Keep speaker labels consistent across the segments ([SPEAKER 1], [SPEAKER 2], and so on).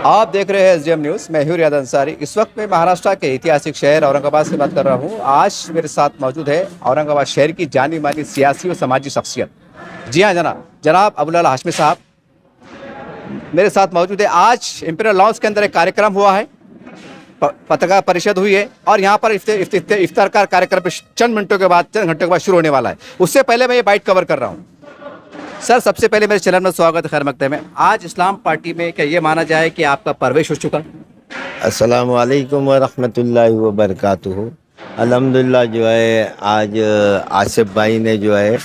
[SPEAKER 1] آپ دیکھ رہے ہیں ایس ڈی ایم نیوز. میں ہوں ریاض انصاری. اس وقت میں مہاراشٹر کے ایتہاسک شہر اورنگ آباد سے بات کر رہا ہوں. آج میرے ساتھ موجود ہے اورنگ آباد شہر کی جانی مانی سیاسی و سماجی شخصیت. جی ہاں جناب ابوالعلا ہاشمی صاحب میرے ساتھ موجود ہے. آج امپیریل لاؤنج کے اندر ایک کارکرم ہوا ہے, پترکار پریشد ہوئی ہے, اور یہاں پر افطار کا کارکرم چند گھنٹوں کے بعد شروع ہونے والا ہے. اس سے پہلے میں یہ بائٹ کور کر رہا ہوں. سر, سب سے پہلے میرے چینل میں سواگت ہے, خیر مقدم ہے. آج اسلام پارٹی میں کیا یہ مانا جائے کہ آپ کا پرویش ہو چکا؟
[SPEAKER 2] السلام علیکم ورحمۃ اللہ وبرکاتہ. الحمدللہ جو ہے آج آصف بھائی نے جو ہے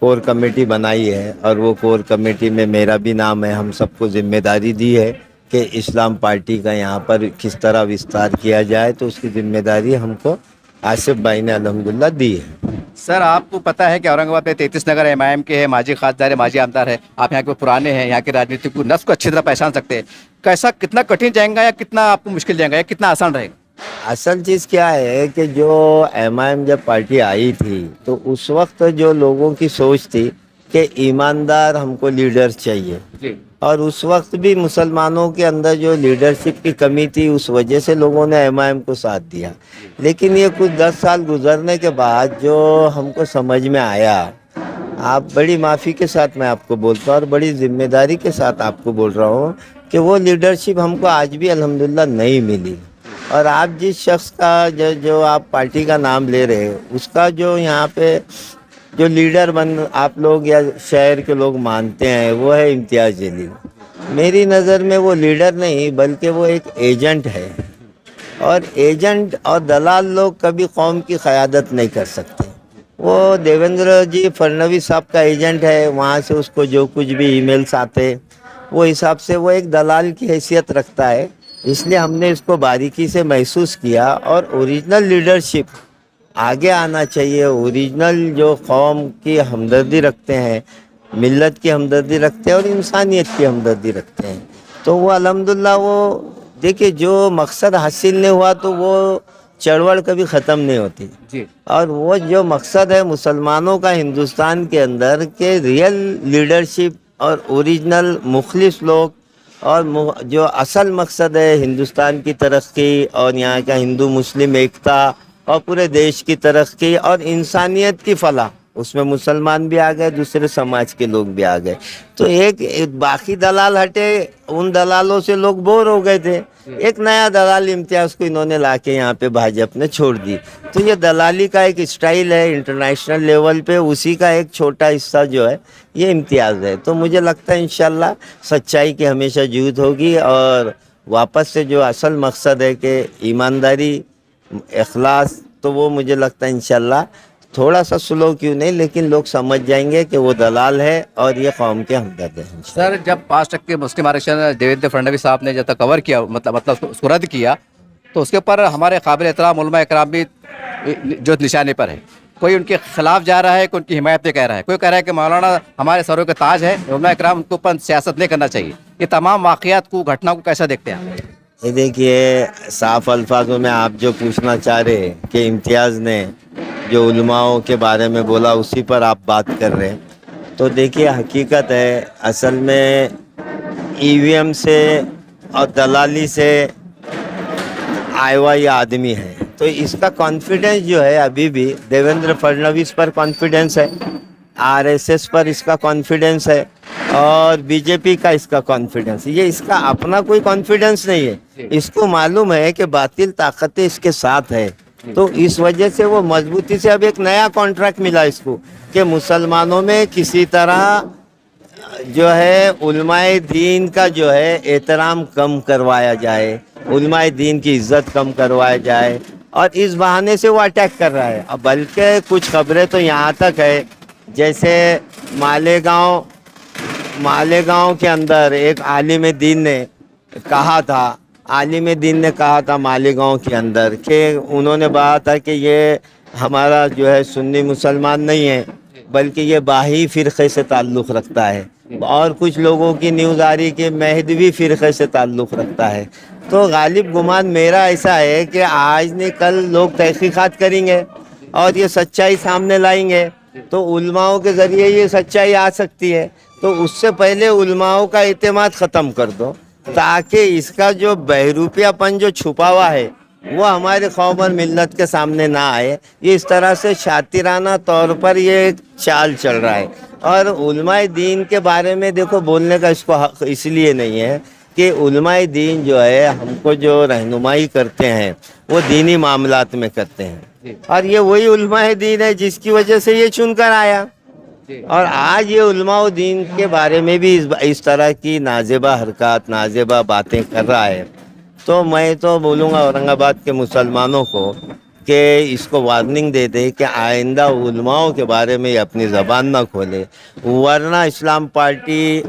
[SPEAKER 2] کور کمیٹی بنائی ہے, اور وہ کور کمیٹی میں میرا بھی نام ہے. ہم سب کو ذمہ داری دی ہے کہ اسلام پارٹی کا یہاں پر کس طرح وستار کیا جائے, تو اس کی ذمہ داری ہم کو آصف بھائی نے الحمدللہ دی ہے.
[SPEAKER 1] سر, آپ کو پتا ہے کہ اورنگ آباد میں 33 نگر ایم آئی ایم کے ہیں, ماجی خاصدار ہے, ماجی آمدار ہے. آپ یہاں کے پرانے ہیں, یہاں کے راجنیتی کو نفس کو اچھی طرح پہچان سکتے ہیں. کیسا, کتنا کٹھن جائیں گا یا کتنا آپ کو مشکل جائیں گا یا کتنا آسان رہے گا؟
[SPEAKER 2] اصل چیز کیا ہے کہ جو ایم آئی ایم جب پارٹی آئی تھی تو اس وقت جو لوگوں کی سوچ تھی کہ ایماندار ہم کو لیڈرز چاہیے,
[SPEAKER 1] جی,
[SPEAKER 2] اور اس وقت بھی مسلمانوں کے اندر جو لیڈرشپ کی کمی تھی اس وجہ سے لوگوں نے ایم آئی ایم کو ساتھ دیا. لیکن یہ کچھ 10 سال گزرنے کے بعد جو ہم کو سمجھ میں آیا, آپ بڑی معافی کے ساتھ میں آپ کو بولتا ہوں اور بڑی ذمہ داری کے ساتھ آپ کو بول رہا ہوں کہ وہ لیڈرشپ ہم کو آج بھی الحمدللہ نہیں ملی. اور آپ جس شخص کا جو آپ پارٹی کا نام لے رہے ہیں اس کا جو یہاں پہ جو لیڈر آپ لوگ یا شہر کے لوگ مانتے ہیں وہ ہے امتیاز جلیل. میری نظر میں وہ لیڈر نہیں بلکہ وہ ایک ایجنٹ ہے, اور ایجنٹ اور دلال لوگ کبھی قوم کی قیادت نہیں کر سکتے. وہ دیویندر جی فڈنویس صاحب کا ایجنٹ ہے, وہاں سے اس کو جو کچھ بھی ای میلز آتے وہ حساب سے وہ ایک دلال کی حیثیت رکھتا ہے. اس لیے ہم نے اس کو باریکی سے محسوس کیا, اور اوریجنل لیڈرشپ آگے آنا چاہیے. اوریجنل جو قوم کی ہمدردی رکھتے ہیں, ملت کی ہمدردی رکھتے ہیں اور انسانیت کی ہمدردی رکھتے ہیں, تو وہ الحمدللہ وہ دیکھیں جو مقصد حاصل نہیں ہوا تو وہ چڑوڑ کبھی ختم نہیں ہوتی.
[SPEAKER 1] جی,
[SPEAKER 2] اور وہ جو مقصد ہے مسلمانوں کا ہندوستان کے اندر کہ ریئل لیڈرشپ اور اوریجنل مخلص لوگ, اور جو اصل مقصد ہے ہندوستان کی ترقی اور یہاں کا ہندو مسلم ایکتا اور پورے دیش کی ترقی اور انسانیت کی فلاح, اس میں مسلمان بھی آ گئے, دوسرے سماج کے لوگ بھی آ گئے. تو ایک باقی دلال ہٹے, ان دلالوں سے لوگ بور ہو گئے تھے. ایک نیا دلال امتیاز کو انہوں نے لا کے یہاں پہ بھاجپ نے چھوڑ دی. تو یہ دلالی کا ایک اسٹائل ہے انٹرنیشنل لیول پہ, اسی کا ایک چھوٹا حصہ جو ہے یہ امتیاز ہے. تو مجھے لگتا ہے انشاءاللہ سچائی کی ہمیشہ جیت ہوگی, اور واپس سے جو اصل مقصد ہے کہ ایمانداری اخلاص, تو وہ مجھے لگتا ہے انشاءاللہ تھوڑا سا سلو کیوں نہیں لیکن لوگ سمجھ جائیں گے کہ وہ دلال ہے اور یہ قوم کے ہمدرد ہے.
[SPEAKER 1] سر, جب 5% مسلم آرکشن دیویندر فڈنویس صاحب نے جب تک کور کیا, مطلب اس کو رد کیا, تو اس کے اوپر ہمارے قابل احترام علماء اکرام بھی جو نشانے پر ہے. کوئی ان کے خلاف جا رہا ہے, کوئی ان کی حمایت پہ کہہ رہا ہے, کوئی کہہ رہا ہے کہ مولانا ہمارے سروں کے تاج ہے, علماء اکرام ان کے اوپر سیاست نہیں کرنا چاہیے. یہ تمام واقعات کو, گھٹنا کو کیسا دیکھتے ہیں آپ؟
[SPEAKER 2] یہ دیکھیے صاف الفاظوں میں آپ جو پوچھنا چاہ رہے ہیں کہ امتیاز نے جو علماؤں کے بارے میں بولا اسی پر آپ بات کر رہے ہیں, تو دیکھیے حقیقت ہے اصل میں ای وی ایم سے اور دلالی سے آئے ہوا یہ آدمی ہے. تو اس کا کانفیڈنس جو ہے ابھی بھی دیویندر فڈنویس پر کانفیڈنس ہے, آر ایس ایس پر اس کا کانفیڈنس ہے, اور بی جے پی کا اس کا کانفیڈنس. یہ اس کا اپنا کوئی کانفیڈنس نہیں ہے, اس کو معلوم ہے کہ باطل طاقتیں اس کے ساتھ ہے. تو اس وجہ سے وہ مضبوطی سے اب ایک نیا کانٹریکٹ ملا اس کو کہ مسلمانوں میں کسی طرح جو ہے علماء دین کا جو ہے احترام کم کروایا جائے, علماء دین کی عزت کم کروایا جائے, اور اس بہانے سے وہ اٹیک کر رہا ہے. بلکہ کچھ خبریں تو یہاں تک ہے جیسے مالیگاؤں کے اندر ایک عالم دین نے کہا تھا مالیگاؤں کے اندر کہ انہوں نے کہا تھا کہ یہ ہمارا جو ہے سنی مسلمان نہیں ہے بلکہ یہ باہی فرقے سے تعلق رکھتا ہے, اور کچھ لوگوں کی نیوز آ رہی کہ مہدوی فرقے سے تعلق رکھتا ہے. تو غالب گمان میرا ایسا ہے کہ آج نہیں کل لوگ تحقیقات کریں گے اور یہ سچائی سامنے لائیں گے, تو علماؤں کے ذریعے یہ سچائی آ سکتی ہے. تو اس سے پہلے علماؤں کا اعتماد ختم کر دو, ताकि इसका जो बहरूपियापन जो छुपा हुआ है वो हमारे कौम और मिल्लत के सामने ना आए। ये इस तरह से शातिराना तौर पर ये एक चाल चल रहा है। और उलमाए दीन के बारे में देखो बोलने का इसको हक इसलिए नहीं है कि उलमाए दीन जो है हमको जो रहनुमाई करते हैं वो दीनी मामलात में करते हैं, और ये वही उलमाए दीन है जिसकी वजह से ये चुनकर आया। और आज ये उलमाओ दीन के बारे में भी इस तरह की नाजेबा हरकत, नाजेबा बातें कर रहा है, तो मैं तो बोलूँगा औरंगाबाद के मुसलमानों को कि इसको वार्निंग दे दे कि आइंदा उलमाओं के बारे में अपनी ज़बान ना खोले, वरना इस्लाम पार्टी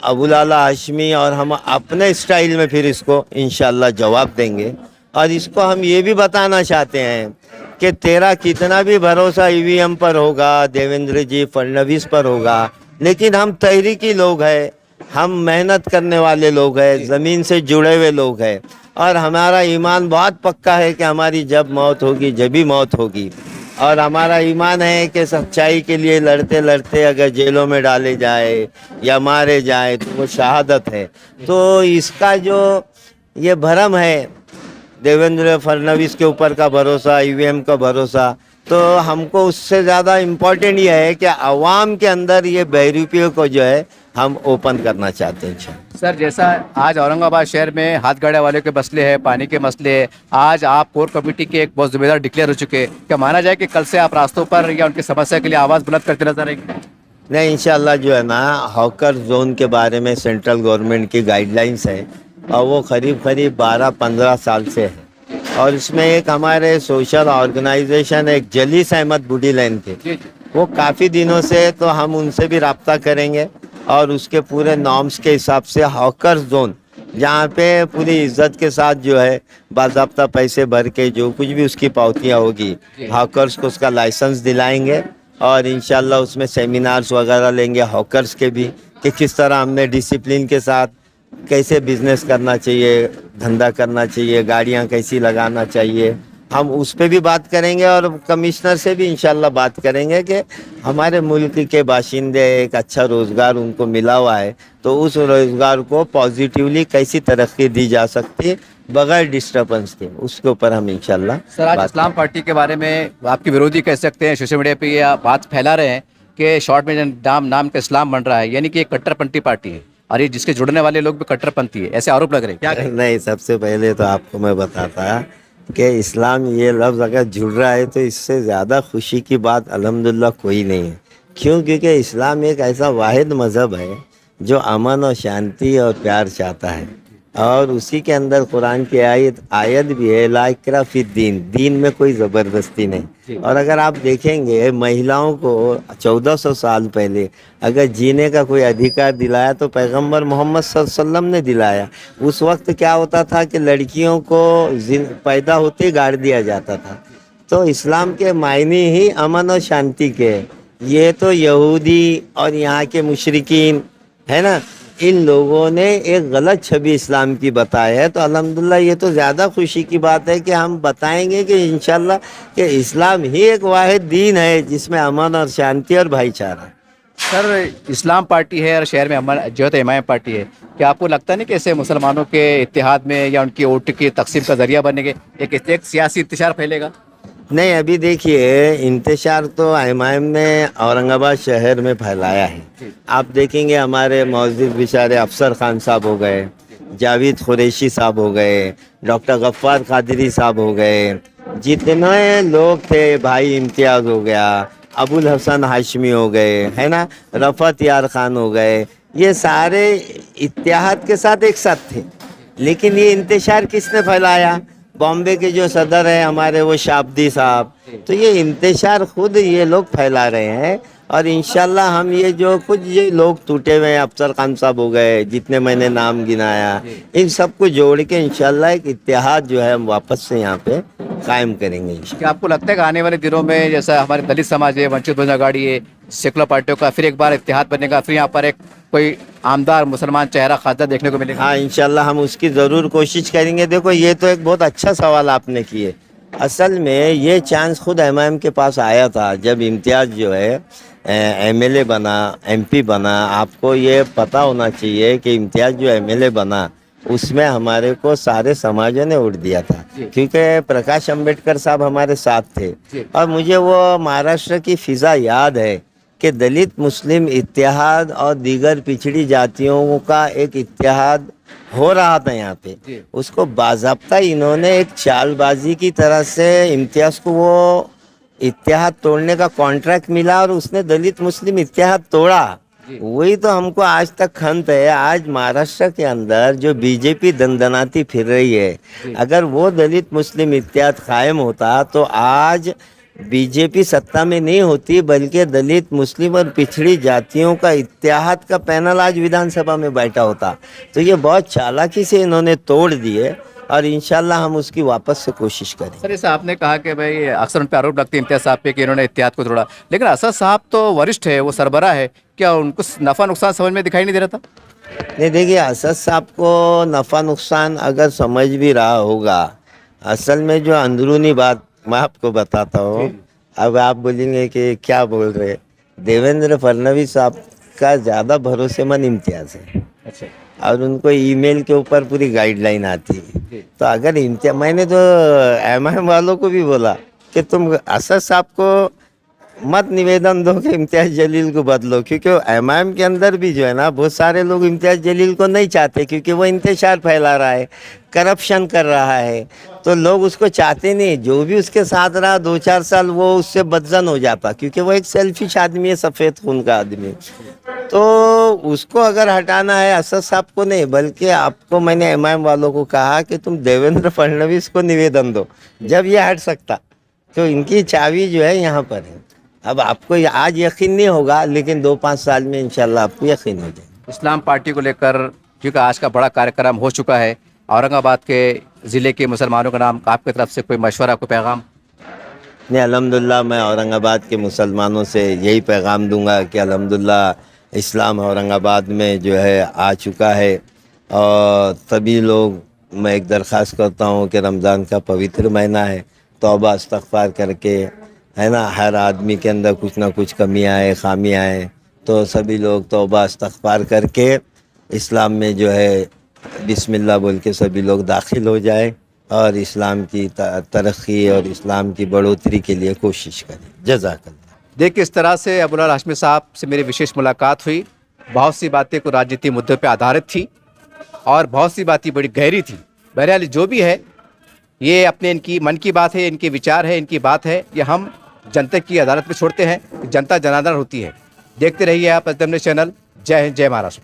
[SPEAKER 2] अबुल आला हाशमी और हम अपने स्टाइल में फिर इसको इंशाल्लाह जवाब देंगे। और इसको हम ये भी बताना चाहते हैं कि तेरा कितना भी भरोसा ईवीएम पर होगा, देवेंद्र जी फडणवीस पर होगा, लेकिन हम तहरीकी लोग हैं, हम मेहनत करने वाले लोग हैं, ज़मीन से जुड़े हुए लोग हैं, और हमारा ईमान बहुत पक्का है कि हमारी जब मौत होगी जब ही मौत होगी। और हमारा ईमान है कि सच्चाई के लिए लड़ते लड़ते अगर जेलों में डाले जाए या मारे जाए तो वो शहादत है। तो इसका जो ये भरम है देवेंद्र फडणवीस के ऊपर का भरोसा, ईवीएम का भरोसा, तो हमको उससे ज़्यादा इम्पोर्टेंट ये है कि आवाम के अंदर ये बहरूपियों को जो है हम ओपन करना चाहते हैं।
[SPEAKER 1] सर, जैसा आज औरंगाबाद शहर में हाथ गाड़े वाले के मसले हैं, पानी के मसले हैं, आज आप कोर कमेटी के एक बहुत जिम्मेदार डिक्लेयर हो चुके हैं, क्या माना जाए कि कल से आप रास्तों पर या उनकी समस्या के लिए आवाज़ बुलंद करते नजर आएंगे?
[SPEAKER 2] नहीं, इंशाल्लाह जो है ना हॉकर जोन के बारे में सेंट्रल गवर्नमेंट की गाइडलाइंस है और वो करीब 12-15 साल से है। और इसमें एक हमारे सोशल ऑर्गेनाइजेशन एक जलीस अहमद बूढ़ी लाइन थे, वो काफ़ी दिनों से, तो हम उनसे भी रब्ता करेंगे और उसके पूरे नॉर्म्स के हिसाब से हॉकर जोन जहाँ पे पूरी इज्जत के साथ जो है बाज़ाब्ता पैसे भर के जो कुछ भी उसकी पावतियाँ होगी हॉकर्स को उसका लाइसेंस दिलाएंगे। और इंशाल्लाह उसमें सेमिनार्स वगैरह लेंगे हॉकर्स के भी कि किस तरह हमने डिसिप्लिन के साथ कैसे बिजनेस करना चाहिए, धंधा करना चाहिए, गाड़ियाँ कैसी लगाना चाहिए, हम उस पे भी बात करेंगे। और कमिश्नर से भी इंशाल्लाह बात करेंगे कि हमारे मुल्क के बाशिंदे एक अच्छा रोज़गार उनको मिला हुआ है, तो उस रोज़गार को पॉजिटिवली कैसी तरक्की दी जा सकती है बगैर डिस्टर्बेंस के, उसके ऊपर हम इंशाल्लाह।
[SPEAKER 1] सर, आज इस्लाम पार्टी के बारे में आपके विरोधी कह सकते हैं, सोशल मीडिया पे ये बात फैला रहे हैं कि शॉर्ट में नाम का इस्लाम बन रहा है, यानी कि एक कट्टरपंथी पार्टी है और ये जिसके जुड़ने वाले लोग भी कट्टरपंथी है, ऐसे आरोप लग रहे हैं, क्या कहें?
[SPEAKER 2] नहीं, सबसे पहले तो आपको मैं बताता कि इस्लाम ये लफ्ज़ अगर जुड़ रहा है तो इससे ज़्यादा खुशी की बात अल्हम्दुलिल्लाह कोई नहीं है। क्यों? क्योंकि इस्लाम एक ऐसा वाहिद मज़हब है जो अमन और शांति और प्यार चाहता है, और उसी के अंदर कुरान की आयत भी है, ला इक्रा फिद्दीन, दीन में कोई ज़बरदस्ती नहीं। और अगर आप देखेंगे महिलाओं को 1400 साल पहले अगर जीने का कोई अधिकार दिलाया तो पैगंबर मोहम्मद सल्लल्लाहु अलैहि वसल्लम ने दिलाया। उस वक्त क्या होता था कि लड़कियों को पैदा होते ही गाड़ दिया जाता था। तो इस्लाम के मायने ही अमन और शांति के। ये तो यहूदी और यहाँ के मुशरिकीन है ना, इन लोगों ने एक गलत छवि इस्लाम की बताई है। तो अल्हम्दुलिल्लाह ये तो ज़्यादा खुशी की बात है कि हम बताएंगे कि इंशाल्लाह कि इस्लाम ही एक वाहिद दीन है जिसमें अमन और शांति और भाईचारा।
[SPEAKER 1] सर, इस्लाम पार्टी है और शहर में अमन जो है तो इमाम पार्टी है, क्या आपको लगता नहीं कि ऐसे मुसलमानों के इत्तेहाद में या उनकी वोट की तकसीम का जरिया बनेंगे, एक सियासी इंतशार फैलेगा?
[SPEAKER 2] नहीं, अभी देखिए इंतशार तो एमआईएम ने औरंगाबाद शहर में फैलाया है। आप देखेंगे हमारे मौजूद बेचारे अफसर खान साहब हो गए, जावेद कुरैशी साहब हो गए, डॉक्टर गफ्फार कादरी साहब हो गए, जितने लोग थे, भाई इम्तियाज़ हो गया, अबुल हसन हाशमी हो गए, है ना, रफ़त यार खान हो गए, ये सारे इत्तेहाद के साथ एक साथ थे। लेकिन ये इंतशार किसने फैलाया? बॉम्बे के जो सदर हैं हमारे वो शाब्दी साहब। तो ये इंतशार खुद ये लोग फैला रहे हैं। और इंशाल्लाह हम ये जो कुछ ये लोग टूटे हुए हैं, अफसर खान साहब हो गए, जितने मैंने नाम गिनाया, इन सबको जोड़ के इंशाल्लाह एक इत्तेहाद जो है हम वापस से यहाँ पे कायम करेंगे।
[SPEAKER 1] क्या आपको लगता है कि आने वाले दिनों में जैसा हमारे दलित समाज है, वंचित बहुजन आघाड़ी है, सेकुलर पार्टियों का फिर एक बार इत्तेहाद बनेगा, फिर यहाँ पर एक कोई आमदार मुसलमान चेहरा खासा देखने को मिलेगा?
[SPEAKER 2] हाँ, इंशाल्लाह हम उसकी ज़रूर कोशिश करेंगे। देखो, ये तो एक बहुत अच्छा सवाल आपने किए। असल में ये चांस खुद एमआईएम के पास आया था जब इम्तियाज़ जो है एमएलए बना, एमपी बना। आपको ये पता होना चाहिए कि इम्तियाज़ जो एमएलए बना उसमें हमारे को सारे समाजों ने वोट दिया था,
[SPEAKER 1] जी।
[SPEAKER 2] क्योंकि प्रकाश अंबेडकर साहब हमारे साथ थे।
[SPEAKER 1] जी।
[SPEAKER 2] और मुझे वो महाराष्ट्र की फिजा याद है कि दलित मुस्लिम इत्तेहाद और दीगर पिछड़ी जातियों का एक इत्तेहाद हो रहा था यहाँ पे।
[SPEAKER 1] जी।
[SPEAKER 2] उसको बाज़ाब्ता इन्होंने एक चालबाजी की तरह से इम्तियाज़ को वो इत्तेहाद तोड़ने का कॉन्ट्रैक्ट मिला और उसने दलित मुस्लिम इत्तेहाद तोड़ा।
[SPEAKER 1] जी।
[SPEAKER 2] वही तो हमको आज तक खंत है। आज महाराष्ट्र के अंदर जो बीजेपी दंदनाती फिर रही
[SPEAKER 1] जी।
[SPEAKER 2] है, अगर वो दलित मुस्लिम इत्तेहाद कायम होता तो आज बीजेपी सत्ता में नहीं होती, बल्कि दलित मुस्लिम और पिछड़ी जातियों का इत्तेहाद का पैनल आज विधानसभा में बैठा होता। तो ये बहुत चालाकी से इन्होंने तोड़ दिए और इंशाल्लाह हम उसकी वापस से कोशिश करें।
[SPEAKER 1] सर, जैसे आपने कहा कि भाई अक्सर उन पर आरोप लगते हैं इम्तियाज साहब पे कि इन्होंने इत्तेहाद को तोड़ा, लेकिन असद साहब तो वरिष्ठ है, वो सरबराह है, क्या उनको नफा नुकसान समझ में दिखाई नहीं दे रहा था?
[SPEAKER 2] नहीं, देखिए, असद साहब को नफ़ा नुकसान अगर समझ भी रहा होगा, असल में जो अंदरूनी बात मैं आपको बताता हूँ। अब आप बोलेंगे कि क्या बोल रहे, देवेंद्र फडणवीस साहब का ज़्यादा भरोसेमंद इम्तियाज़ है
[SPEAKER 1] अच्छा।
[SPEAKER 2] और उनको ईमेल के ऊपर पूरी गाइडलाइन आती
[SPEAKER 1] जी।
[SPEAKER 2] है। तो अगर इम्तियाज, मैंने तो एमआईएम वालों को भी बोला कि तुम असद साहब को मत निवेदन दो कि इम्तियाज जलील को बदलो, क्योंकि एमआईएम के अंदर भी जो है ना, बहुत सारे लोग इम्तियाज जलील को नहीं चाहते, क्योंकि वो इंतशार फैला रहा है, करप्शन कर रहा है, तो लोग उसको चाहते नहीं। जो भी उसके साथ रहा 2-4 साल, वो उससे बदजन हो जाता, क्योंकि वो एक सेल्फिश आदमी है, सफ़ेद खून का आदमी। तो उसको अगर हटाना है असद साहब को नहीं, बल्कि आपको, मैंने एमआईएम वालों को कहा कि तुम देवेंद्र फडणवीस को निवेदन दो, जब ये हट सकता। तो इनकी चाबी जो है यहाँ पर है। अब आपको आज यकीन नहीं होगा, लेकिन 2-5 साल में इंशाल्लाह आपको यकीन हो जाएगा।
[SPEAKER 1] इस्लाम पार्टी को लेकर क्योंकि आज का बड़ा कार्यक्रम हो चुका है, औरंगाबाद के ज़िले के मुसलमानों का नाम आपकी तरफ से कोई मशवरा, कोई पैगाम?
[SPEAKER 2] नहीं, अल्हम्दुलिल्लाह मैं औरंगाबाद के मुसलमानों से यही पैगाम दूंगा कि अल्हम्दुलिल्लाह इस्लाम औरंगाबाद में जो है आ चुका है। और सभी लोग, मैं एक दरख्वास्त करता हूँ कि रमज़ान का पवित्र महीना है, तौबा इस्तग़फ़ार करके, है ना, हर आदमी के अंदर कुछ ना कुछ कमियाँ हैं, खामियाँ हैं, तो सभी लोग तौबा इस्तग़फ़ार करके इस्लाम में जो है बिस्मिल्लाह बोल के सभी लोग दाखिल हो जाए और इस्लाम की तरक्की और इस्लाम की बढ़ोतरी के लिए कोशिश करें। जज़ाकल्लाह।
[SPEAKER 1] देखिए, इस तरह से अबुल हाशमी साहब से मेरी विशेष मुलाकात हुई। बहुत सी बातें को राजनीतिक मुद्दों पर आधारित थी और बहुत सी बातें बड़ी गहरी थी। बहरहाल जो भी है, ये अपने इनकी मन की बात है, इनके विचार है, इनकी बात है, ये हम जनता की अदालत में छोड़ते हैं। जनता जनार्दन होती है। देखते रहिए आप एस न्यूज़ चैनल। जय हिंद, जय महाराष्ट्र।